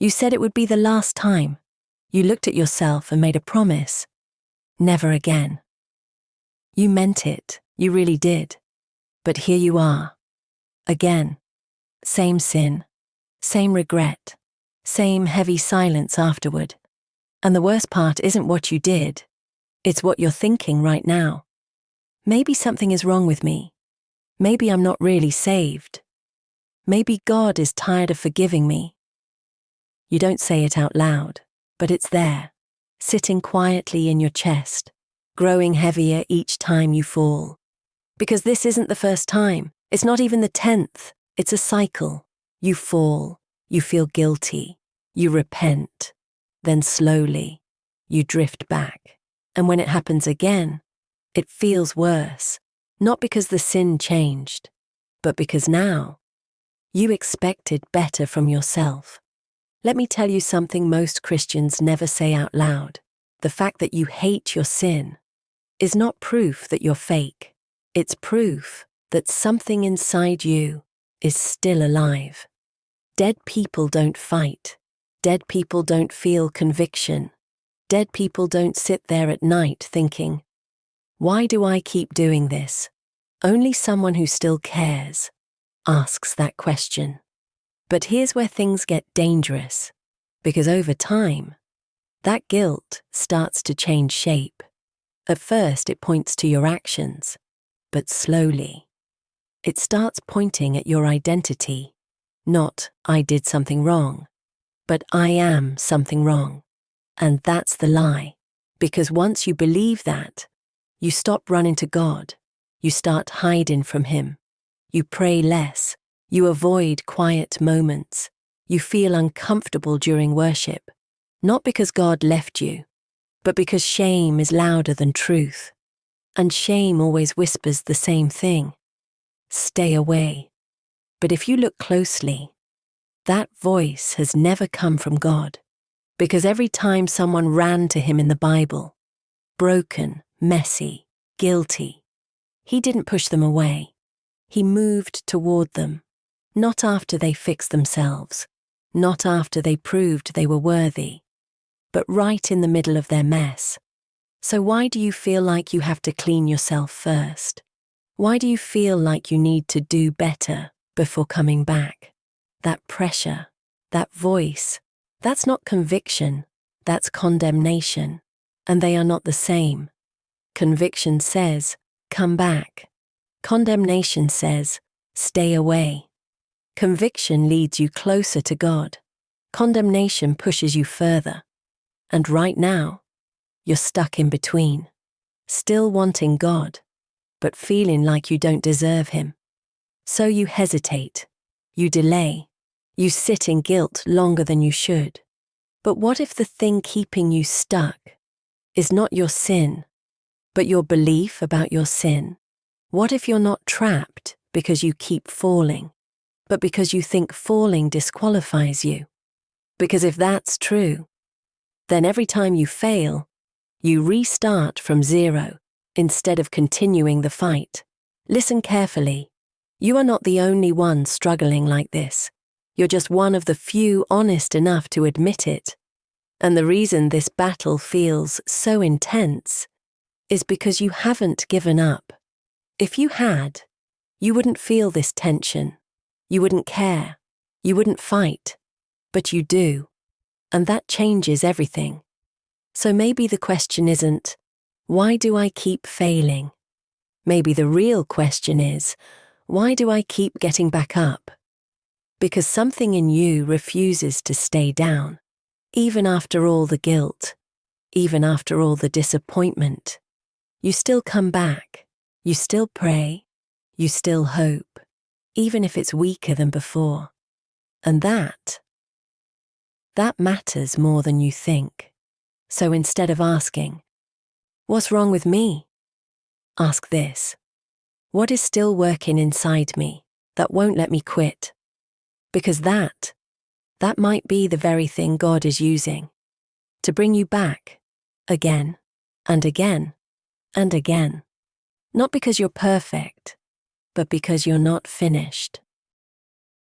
You said it would be the last time. You looked at yourself and made a promise. Never again. You meant it, you really did. But here you are. Again. Same sin. Same regret. Same heavy silence afterward. And the worst part isn't what you did. It's what you're thinking right now. Maybe something is wrong with me. Maybe I'm not really saved. Maybe God is tired of forgiving me. You don't say it out loud, but it's there, sitting quietly in your chest, growing heavier each time you fall. Because this isn't the first time. It's not even the 10th. It's a cycle. You fall, you feel guilty, you repent, then slowly, you drift back. And when it happens again, it feels worse, not because the sin changed, but because now, you expected better from yourself. Let me tell you something most Christians never say out loud. The fact that you hate your sin is not proof that you're fake. It's proof that something inside you is still alive. Dead people don't fight. Dead people don't feel conviction. Dead people don't sit there at night thinking, why do I keep doing this? Only someone who still cares asks that question. But here's where things get dangerous, because over time, that guilt starts to change shape. At first, it points to your actions, but slowly, it starts pointing at your identity. Not, I did something wrong, but I am something wrong. And that's the lie. Because once you believe that, you stop running to God. You start hiding from Him. You pray less. You avoid quiet moments. You feel uncomfortable during worship. Not because God left you, but because shame is louder than truth. And shame always whispers the same thing. Stay away. But if you look closely, that voice has never come from God. Because every time someone ran to Him in the Bible, broken, messy, guilty, He didn't push them away. He moved toward them, not after they fixed themselves, not after they proved they were worthy, but right in the middle of their mess. So why do you feel like you have to clean yourself first? Why do you feel like you need to do better before coming back? That pressure, that voice, that's not conviction, that's condemnation, and they are not the same. Conviction says, come back. Condemnation says, stay away. Conviction leads you closer to God. Condemnation pushes you further. And right now, you're stuck in between, still wanting God, but feeling like you don't deserve Him. So you hesitate, you delay, you sit in guilt longer than you should. But what if the thing keeping you stuck is not your sin, but your belief about your sin? What if you're not trapped because you keep falling, but because you think falling disqualifies you? Because if that's true, then every time you fail, you restart from zero instead of continuing the fight. Listen carefully. You are not the only one struggling like this. You're just one of the few honest enough to admit it. And the reason this battle feels so intense is because you haven't given up. If you had, you wouldn't feel this tension. You wouldn't care. You wouldn't fight. But you do. And that changes everything. So maybe the question isn't, why do I keep failing? Maybe the real question is, why do I keep getting back up? Because something in you refuses to stay down. Even after all the guilt, even after all the disappointment, you still come back, you still pray, you still hope, even if it's weaker than before. And that matters more than you think. So instead of asking, what's wrong with me? Ask this, what is still working inside me that won't let me quit? Because that might be the very thing God is using to bring you back again and again and again. Not because you're perfect, but because you're not finished.